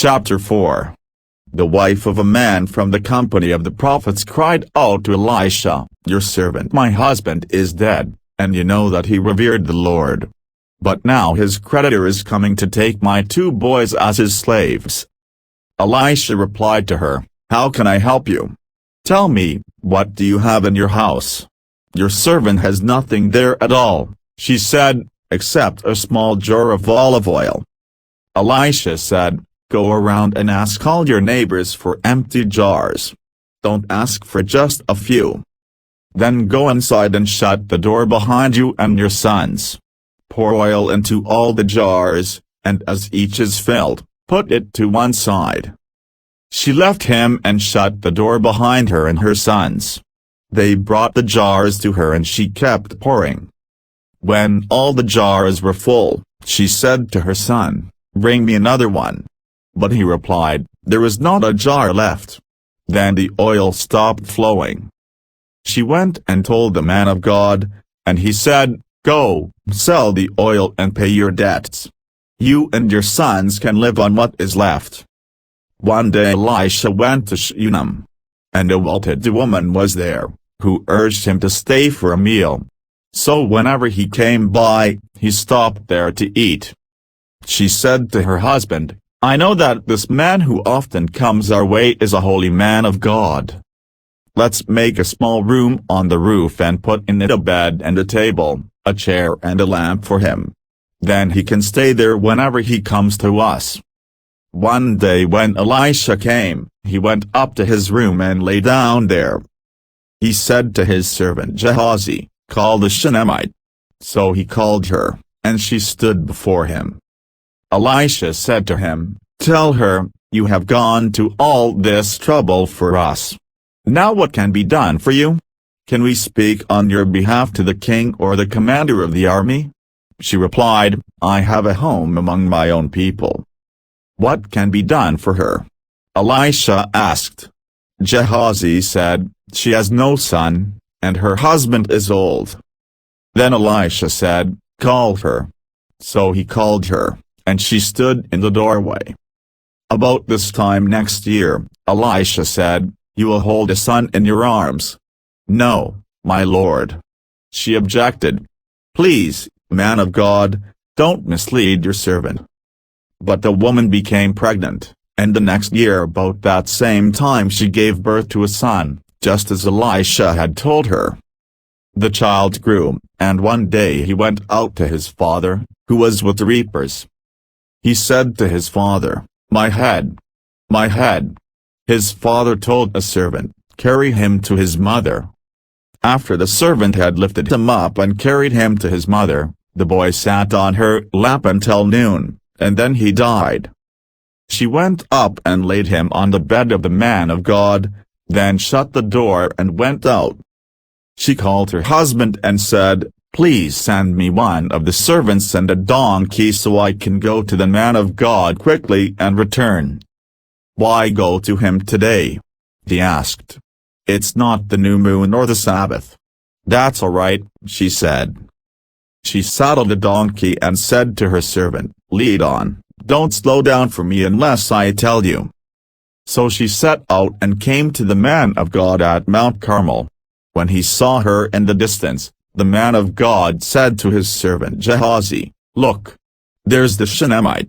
Chapter 4. The wife of a man from the company of the prophets cried out to Elisha, "Your servant my husband is dead, and you know that he revered the Lord. But now his creditor is coming to take my 2 boys as his slaves." Elisha replied to her, "How can I help you? Tell me, what do you have in your house?" "Your servant has nothing there at all," she said, "except a small jar of olive oil." Elisha said, "Go around and ask all your neighbors for empty jars. Don't ask for just a few. Then go inside and shut the door behind you and your sons. Pour oil into all the jars, and as each is filled, put it to one side." She left him and shut the door behind her and her sons. They brought the jars to her and she kept pouring. When all the jars were full, she said to her son, "Bring me another one." But he replied, "There is not a jar left." Then the oil stopped flowing. She went and told the man of God, and he said, "Go, sell the oil and pay your debts. You and your sons can live on what is left." One day Elisha went to Shunem, and a well-to-do woman was there, who urged him to stay for a meal. So whenever he came by, he stopped there to eat. She said to her husband, "I know that this man who often comes our way is a holy man of God. Let's make a small room on the roof and put in it a bed and a table, a chair and a lamp for him. Then he can stay there whenever he comes to us." One day when Elisha came, he went up to his room and lay down there. He said to his servant Gehazi, "Call the Shunammite." So he called her, and she stood before him. Elisha said to him, "Tell her, you have gone to all this trouble for us. Now what can be done for you? Can we speak on your behalf to the king or the commander of the army?" She replied, "I have a home among my own people." "What can be done for her?" Elisha asked. Gehazi said, "She has no son, and her husband is old." Then Elisha said, "Call her." So he called her, and she stood in the doorway. About this time next year, Elisha said, "You will hold a son in your arms." "No, my lord." She objected. "Please, man of God, don't mislead your servant." But the woman became pregnant, and the next year about that same time she gave birth to a son, just as Elisha had told her. The child grew, and one day he went out to his father, who was with the reapers. He said to his father, "My head! My head!" His father told a servant, "Carry him to his mother." After the servant had lifted him up and carried him to his mother, the boy sat on her lap until noon, and then he died. She went up and laid him on the bed of the man of God, then shut the door and went out. She called her husband and said, "Please send me one of the servants and a donkey so I can go to the man of God quickly and return." "Why go to him today?" he asked. "It's not the new moon or the Sabbath." "That's all right," she said. She saddled the donkey and said to her servant, "Lead on, don't slow down for me unless I tell you." So she set out and came to the man of God at Mount Carmel. When he saw her in the distance, the man of God said to his servant Gehazi, "Look, there's the Shunammite.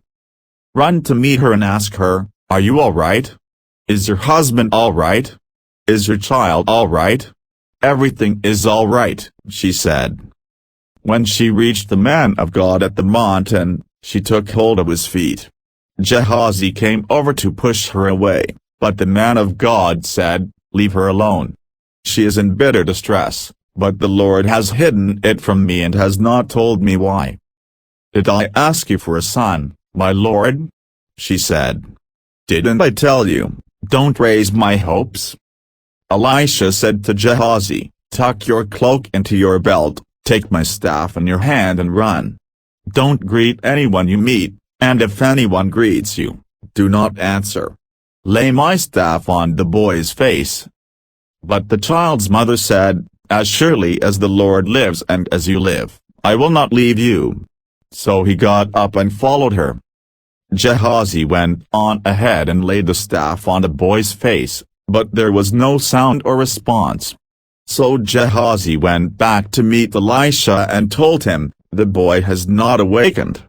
Run to meet her and ask her, 'Are you all right? Is your husband all right? Is your child all right?'" "Everything is all right," she said. When she reached the man of God at the mountain, she took hold of his feet. Gehazi came over to push her away, but the man of God said, "Leave her alone. She is in bitter distress, but the Lord has hidden it from me and has not told me why." "Did I ask you for a son, my lord?" she said. "Didn't I tell you, don't raise my hopes?" Elisha said to Gehazi, "Tuck your cloak into your belt, take my staff in your hand and run. Don't greet anyone you meet, and if anyone greets you, do not answer. Lay my staff on the boy's face." But the child's mother said, "As surely as the Lord lives and as you live, I will not leave you." So he got up and followed her. Gehazi went on ahead and laid the staff on the boy's face, but there was no sound or response. So Gehazi went back to meet Elisha and told him, "The boy has not awakened."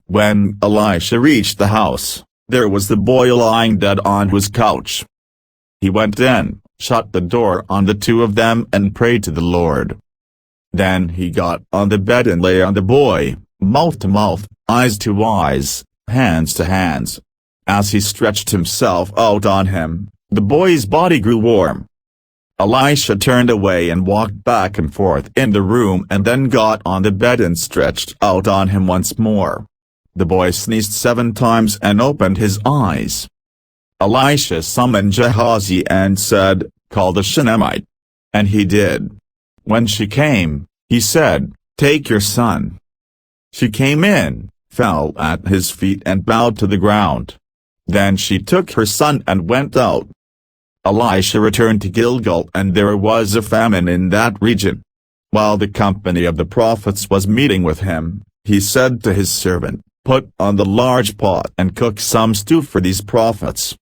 When Elisha reached the house, there was the boy lying dead on his couch. He went in, shut the door on the two of them and prayed to the Lord. Then he got on the bed and lay on the boy, mouth to mouth, eyes to eyes, hands to hands. As he stretched himself out on him, the boy's body grew warm. Elisha turned away and walked back and forth in the room and then got on the bed and stretched out on him once more. The boy sneezed 7 times and opened his eyes. Elisha summoned Gehazi and said, "Call the Shunammite." And he did. When she came, he said, "Take your son." She came in, fell at his feet and bowed to the ground. Then she took her son and went out. Elisha returned to Gilgal and there was a famine in that region. While the company of the prophets was meeting with him, he said to his servant, "Put on the large pot and cook some stew for these prophets."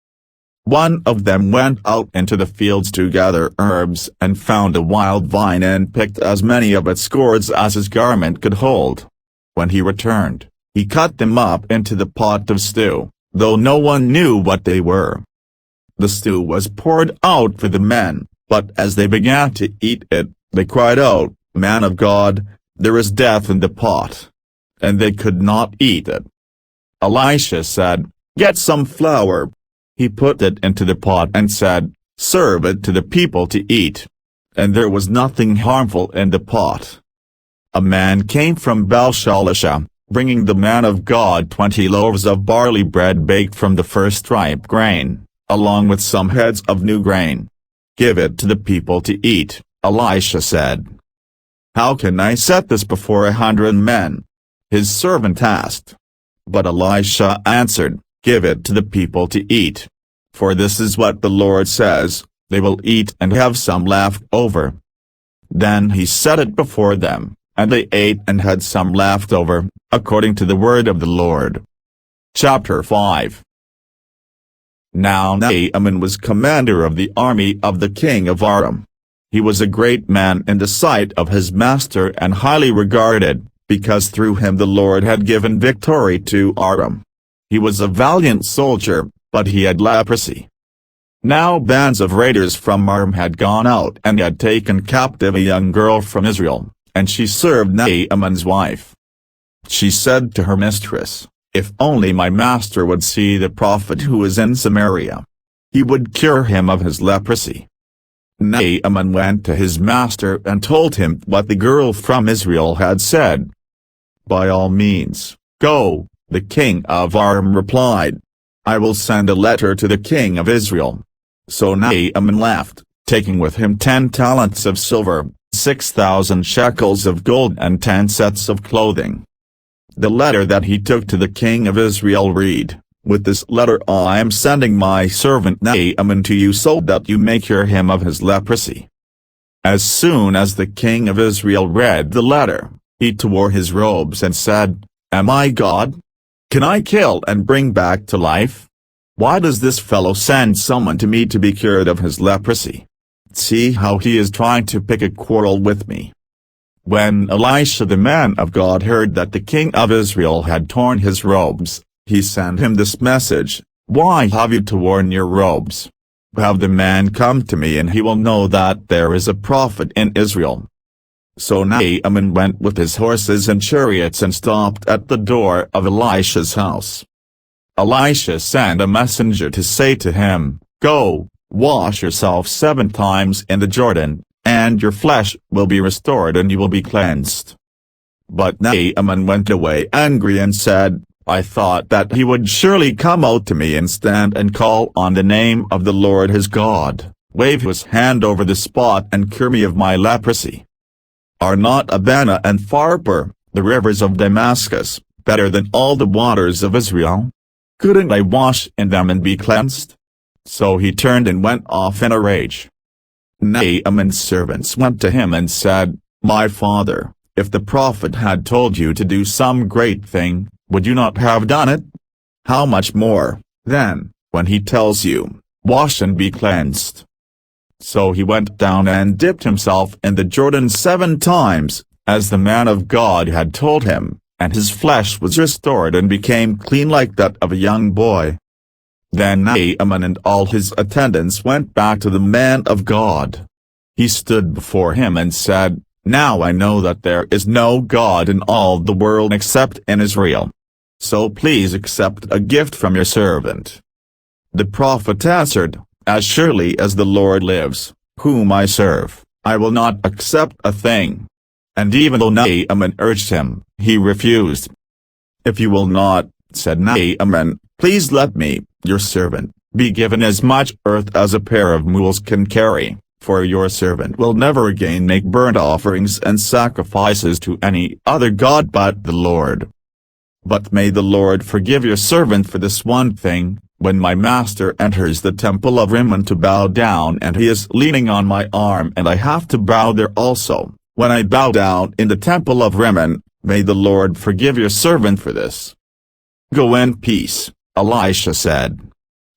One of them went out into the fields to gather herbs and found a wild vine and picked as many of its gourds as his garment could hold. When he returned, he cut them up into the pot of stew, though no one knew what they were. The stew was poured out for the men, but as they began to eat it, they cried out, "Man of God, there is death in the pot." And they could not eat it. Elisha said, "Get some flour." He put it into the pot and said, "Serve it to the people to eat." And there was nothing harmful in the pot. A man came from Baal-shalisha, bringing the man of God 20 loaves of barley bread baked from the first ripe grain, along with some heads of new grain. "Give it to the people to eat," Elisha said. "How can I set this before 100 men?" his servant asked. But Elisha answered, "Give it to the people to eat. For this is what the Lord says, they will eat and have some left over." Then he set it before them, and they ate and had some left over, according to the word of the Lord. Chapter 5. Now Naaman was commander of the army of the king of Aram. He was a great man in the sight of his master and highly regarded, because through him the Lord had given victory to Aram. He was a valiant soldier, but he had leprosy. Now bands of raiders from Aram had gone out and had taken captive a young girl from Israel, and she served Naaman's wife. She said to her mistress, "If only my master would see the prophet who is in Samaria. He would cure him of his leprosy." Naaman went to his master and told him what the girl from Israel had said. "By all means, go," the king of Aram replied. "I will send a letter to the king of Israel." So Naaman left, taking with him 10 talents of silver, 6,000 shekels of gold and 10 sets of clothing. The letter that he took to the king of Israel read, "With this letter I am sending my servant Naaman to you so that you may cure him of his leprosy." As soon as the king of Israel read the letter, he tore his robes and said, "Am I God? Can I kill and bring back to life? Why does this fellow send someone to me to be cured of his leprosy? See how he is trying to pick a quarrel with me." When Elisha the man of God heard that the king of Israel had torn his robes, he sent him this message, "Why have you torn your robes? Have the man come to me and he will know that there is a prophet in Israel." So Naaman went with his horses and chariots and stopped at the door of Elisha's house. Elisha sent a messenger to say to him, "Go, wash yourself 7 times in the Jordan, and your flesh will be restored and you will be cleansed." But Naaman went away angry and said, "I thought that he would surely come out to me and stand and call on the name of the Lord his God, wave his hand over the spot and cure me of my leprosy. Are not Abana and Pharpar, the rivers of Damascus, better than all the waters of Israel? Couldn't I wash in them and be cleansed?" So he turned and went off in a rage. Naaman's servants went to him and said, "My father, if the prophet had told you to do some great thing, would you not have done it? how much more, then, when he tells you, wash and be cleansed. So he went down and dipped himself in the Jordan 7 times, as the man of God had told him, and his flesh was restored and became clean like that of a young boy. Then Naaman and all his attendants went back to the man of God. He stood before him and said, "Now I know that there is no God in all the world except in Israel. So please accept a gift from your servant." The prophet answered, "As surely as the Lord lives, whom I serve, I will not accept a thing." And even though Naaman urged him, he refused. "If you will not," said Naaman, "please let me, your servant, be given as much earth as a pair of mules can carry, for your servant will never again make burnt offerings and sacrifices to any other god but the Lord. But may the Lord forgive your servant for this one thing, when my master enters the temple of Rimmon to bow down and he is leaning on my arm and I have to bow there also. When I bow down in the temple of Rimmon, may the Lord forgive your servant for this." "Go in peace," Elisha said.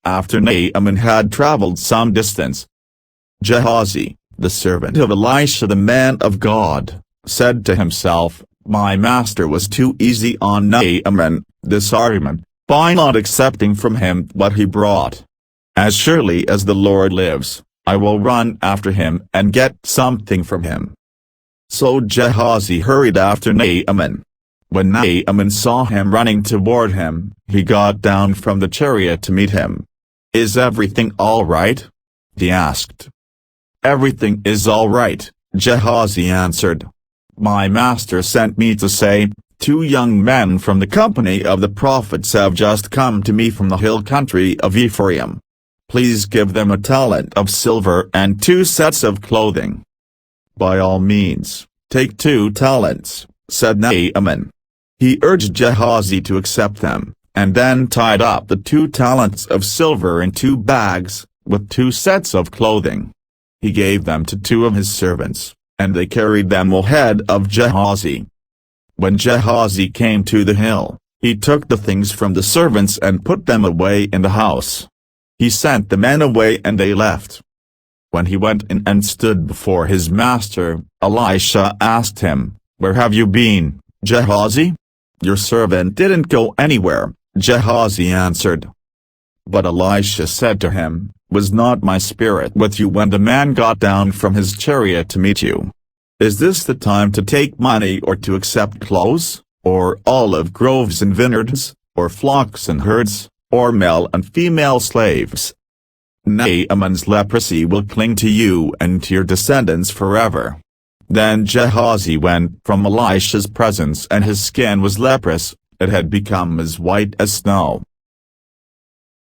After Naaman had traveled some distance, Gehazi, the servant of Elisha the man of God, said to himself, "My master was too easy on Naaman, this Aramean, by not accepting from him what he brought. As surely as the Lord lives, I will run after him and get something from him." So Gehazi hurried after Naaman. When Naaman saw him running toward him, he got down from the chariot to meet him. "Is everything all right?" he asked. "Everything is all right," Gehazi answered. "My master sent me to say, 2 young men from the company of the prophets have just come to me from the hill country of Ephraim. Please give them a talent of silver and 2 sets of clothing." "By all means, take 2 talents," said Naaman. He urged Gehazi to accept them, and then tied up the 2 talents of silver in 2 bags, with 2 sets of clothing. He gave them to 2 of his servants, and they carried them ahead of Gehazi. When Gehazi came to the hill, he took the things from the servants and put them away in the house. He sent the men away and they left. When he went in and stood before his master, Elisha asked him, "Where have you been, Gehazi?" "Your servant didn't go anywhere," Gehazi answered. But Elisha said to him, "Was not my spirit with you when the man got down from his chariot to meet you? Is this the time to take money or to accept clothes, or olive groves and vineyards, or flocks and herds, or male and female slaves? Naaman's leprosy will cling to you and to your descendants forever." Then Gehazi went from Elisha's presence and his skin was leprous, it had become as white as snow.